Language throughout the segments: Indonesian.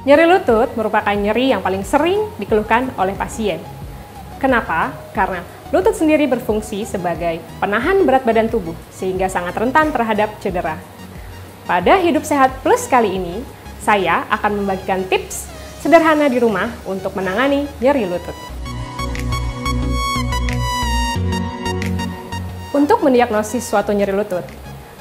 Nyeri lutut merupakan nyeri yang paling sering dikeluhkan oleh pasien. Kenapa? Karena lutut sendiri berfungsi sebagai penahan berat badan tubuh, sehingga sangat rentan terhadap cedera. Pada Hidup Sehat Plus kali ini, saya akan membagikan tips sederhana di rumah untuk menangani nyeri lutut. Untuk mendiagnosis suatu nyeri lutut,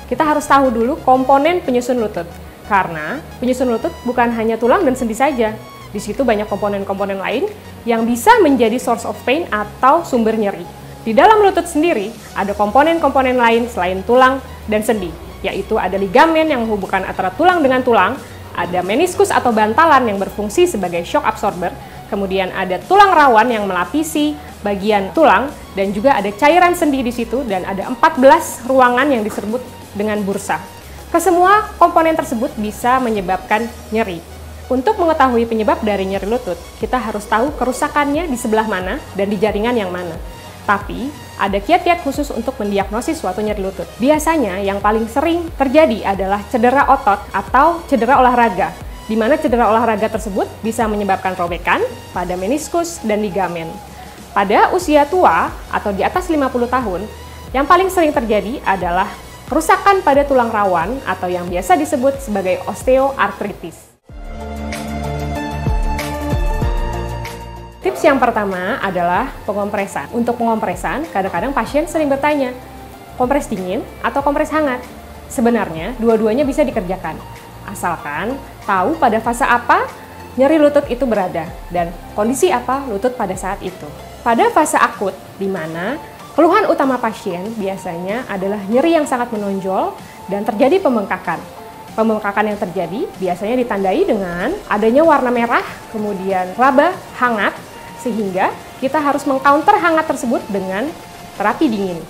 kita harus tahu dulu komponen penyusun lutut. Karena penyusun lutut bukan hanya tulang dan sendi saja. Di situ banyak komponen-komponen lain yang bisa menjadi source of pain atau sumber nyeri. Di dalam lutut sendiri ada komponen-komponen lain selain tulang dan sendi, yaitu ada ligamen yang menghubungkan antara tulang dengan tulang, ada meniskus atau bantalan yang berfungsi sebagai shock absorber, kemudian ada tulang rawan yang melapisi bagian tulang, dan juga ada cairan sendi di situ, dan ada 14 ruangan yang disebut dengan bursa. Kesemua komponen tersebut bisa menyebabkan nyeri. Untuk mengetahui penyebab dari nyeri lutut, kita harus tahu kerusakannya di sebelah mana dan di jaringan yang mana. Tapi, ada kiat-kiat khusus untuk mendiagnosis suatu nyeri lutut. Biasanya yang paling sering terjadi adalah cedera otot atau cedera olahraga, di mana cedera olahraga tersebut bisa menyebabkan robekan pada meniskus dan ligamen. Pada usia tua atau di atas 50 tahun, yang paling sering terjadi adalah kerusakan pada tulang rawan atau yang biasa disebut sebagai osteoartritis. Tips yang pertama adalah pengompresan. Untuk pengompresan, kadang-kadang pasien sering bertanya, kompres dingin atau kompres hangat? Sebenarnya, dua-duanya bisa dikerjakan. Asalkan tahu pada fase apa nyeri lutut itu berada dan kondisi apa lutut pada saat itu. Pada fase akut, di mana keluhan utama pasien biasanya adalah nyeri yang sangat menonjol dan terjadi pembengkakan. Pembengkakan yang terjadi biasanya ditandai dengan adanya warna merah, kemudian laba hangat, sehingga kita harus mengcounter hangat tersebut dengan terapi dingin.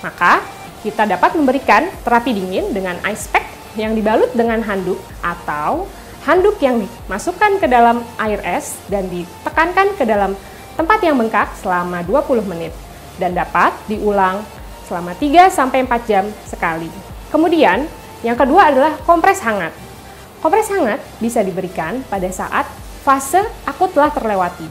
Maka, kita dapat memberikan terapi dingin dengan ice pack yang dibalut dengan handuk atau handuk yang dimasukkan ke dalam air es dan ditekankan ke dalam tempat yang bengkak selama 20 menit. Dan dapat diulang selama 3-4 jam sekali. Kemudian, yang kedua adalah kompres hangat. Kompres hangat bisa diberikan pada saat fase akut telah terlewati.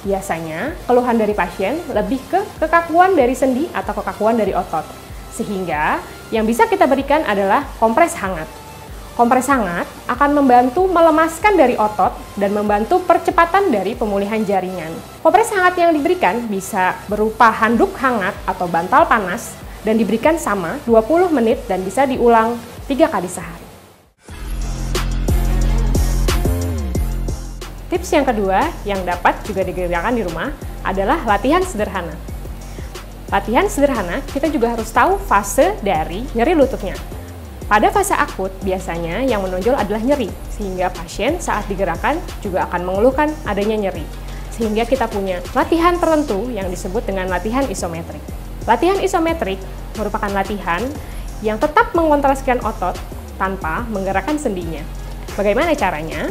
Biasanya, keluhan dari pasien lebih ke kekakuan dari sendi atau kekakuan dari otot. Sehingga, yang bisa kita berikan adalah kompres hangat. Kompres hangat akan membantu melemaskan dari otot dan membantu percepatan dari pemulihan jaringan. Kompres hangat yang diberikan bisa berupa handuk hangat atau bantal panas dan diberikan sama 20 menit dan bisa diulang 3 kali sehari. Tips yang kedua yang dapat juga dikerjakan di rumah adalah latihan sederhana. Latihan sederhana, kita juga harus tahu fase dari nyeri lututnya. Pada fase akut, biasanya yang menonjol adalah nyeri, sehingga pasien saat digerakkan juga akan mengeluhkan adanya nyeri. Sehingga kita punya latihan tertentu yang disebut dengan latihan isometrik. Latihan isometrik merupakan latihan yang tetap mengontraskan otot tanpa menggerakkan sendinya. Bagaimana caranya?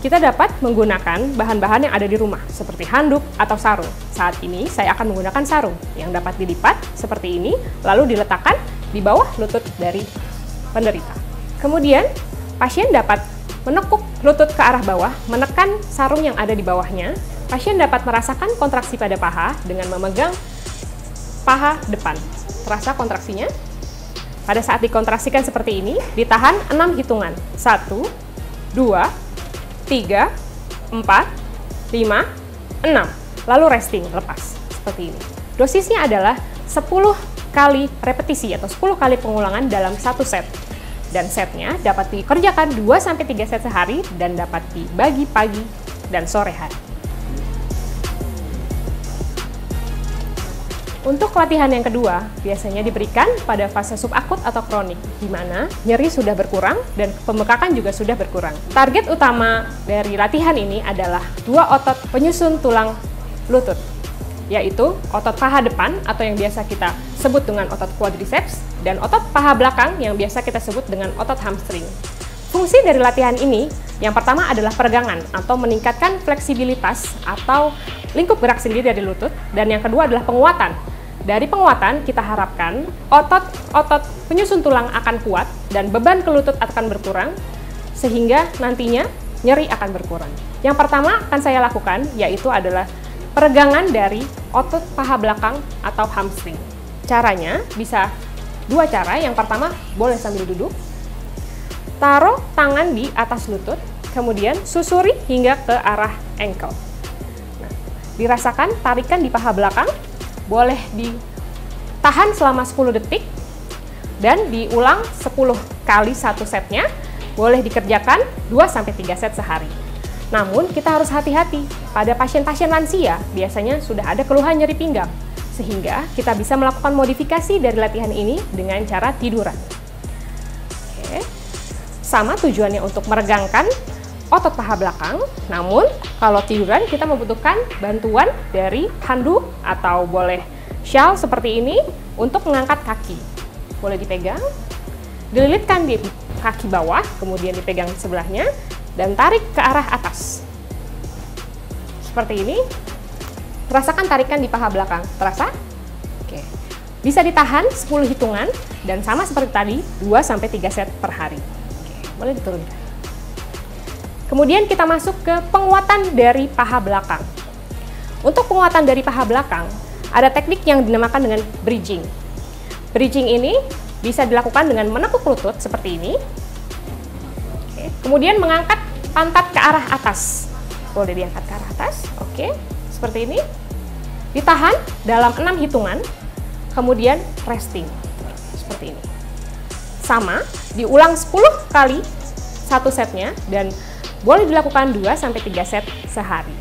Kita dapat menggunakan bahan-bahan yang ada di rumah, seperti handuk atau sarung. Saat ini saya akan menggunakan sarung yang dapat dilipat seperti ini, lalu diletakkan di bawah lutut dari penderita. Kemudian, pasien dapat menekuk lutut ke arah bawah, menekan sarung yang ada di bawahnya. Pasien dapat merasakan kontraksi pada paha dengan memegang paha depan. Terasa kontraksinya? Pada saat dikontraksikan seperti ini, ditahan 6 hitungan. 1, 2, 3, 4, 5, 6. Lalu resting, lepas. Seperti ini. Dosisnya adalah 10 kali repetisi atau 10 kali pengulangan dalam satu set. Dan setnya dapat dikerjakan 2-3 set sehari dan dapat dibagi pagi dan sore hari. Untuk latihan yang kedua, biasanya diberikan pada fase subakut atau kronik, di mana nyeri sudah berkurang dan pembengkakan juga sudah berkurang. Target utama dari latihan ini adalah 2 otot penyusun tulang lutut, yaitu otot paha depan atau yang biasa kita sebut dengan otot quadriceps dan otot paha belakang yang biasa kita sebut dengan otot hamstring. Fungsi dari latihan ini yang pertama adalah peregangan atau meningkatkan fleksibilitas atau lingkup gerak sendiri dari lutut, dan yang kedua adalah penguatan. Dari penguatan kita harapkan otot-otot penyusun tulang akan kuat dan beban ke lutut akan berkurang sehingga nantinya nyeri akan berkurang. Yang pertama akan saya lakukan yaitu adalah peregangan dari otot paha belakang atau hamstring. Caranya bisa dua cara. Yang pertama, boleh sambil duduk. Taruh tangan di atas lutut, kemudian susuri hingga ke arah ankle. Nah, dirasakan tarikan di paha belakang, boleh ditahan selama 10 detik, dan diulang 10 kali satu setnya, boleh dikerjakan 2-3 set sehari. Namun, kita harus hati-hati. Pada pasien-pasien lansia, biasanya sudah ada keluhan nyeri pinggang, sehingga kita bisa melakukan modifikasi dari latihan ini dengan cara tiduran. Oke. Sama tujuannya untuk meregangkan otot paha belakang, namun kalau tiduran kita membutuhkan bantuan dari handuk atau boleh shawl seperti ini untuk mengangkat kaki. Boleh dipegang, dililitkan di kaki bawah, kemudian dipegang sebelahnya, dan tarik ke arah atas. Seperti ini. Rasakan tarikan di paha belakang. Terasa? Oke. Bisa ditahan 10 hitungan dan sama seperti tadi 2-3 set per hari. Oke, boleh diturunkan. Kemudian kita masuk ke penguatan dari paha belakang. Untuk penguatan dari paha belakang, ada teknik yang dinamakan dengan bridging. Bridging ini bisa dilakukan dengan menekuk lutut seperti ini. Oke. Kemudian mengangkat pantat ke arah atas. Boleh diangkat ke arah atas. Oke. Seperti ini. Ditahan dalam 6 hitungan, kemudian resting. Seperti ini. Sama, diulang 10 kali satu setnya, dan boleh dilakukan 2-3 set sehari.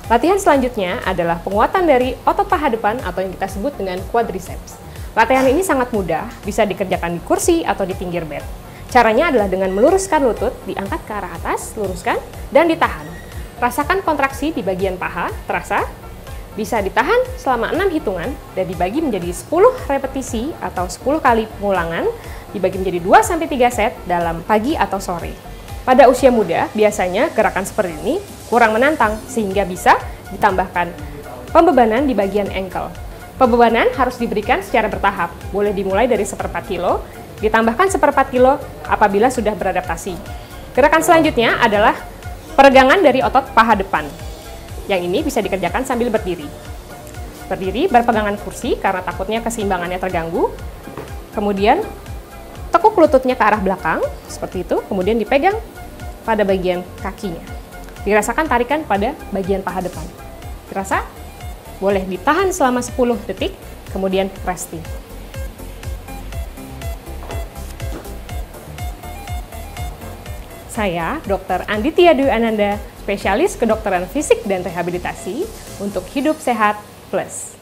Latihan selanjutnya adalah penguatan dari otot paha depan atau yang kita sebut dengan quadriceps. Latihan ini sangat mudah, bisa dikerjakan di kursi atau di pinggir bed. Caranya adalah dengan meluruskan lutut, diangkat ke arah atas, luruskan, dan ditahan. Rasakan kontraksi di bagian paha, terasa? Bisa ditahan selama 6 hitungan dan dibagi menjadi 10 repetisi atau 10 kali pengulangan, dibagi menjadi 2-3 set dalam pagi atau sore. Pada usia muda, biasanya gerakan seperti ini kurang menantang sehingga bisa ditambahkan pembebanan di bagian ankle. Pembebanan harus diberikan secara bertahap, boleh dimulai dari 1/4 kilo, ditambahkan 1/4 kilo apabila sudah beradaptasi. Gerakan selanjutnya adalah peregangan dari otot paha depan. Yang ini bisa dikerjakan sambil berdiri. Berdiri berpegangan kursi karena takutnya keseimbangannya terganggu. Kemudian tekuk lututnya ke arah belakang, seperti itu. Kemudian dipegang pada bagian kakinya. Dirasakan tarikan pada bagian paha depan. Terasa? Boleh ditahan selama 10 detik, kemudian resting. Saya, Dr. Anditya Dwi Ananda, spesialis kedokteran fisik dan rehabilitasi untuk Hidup Sehat Plus.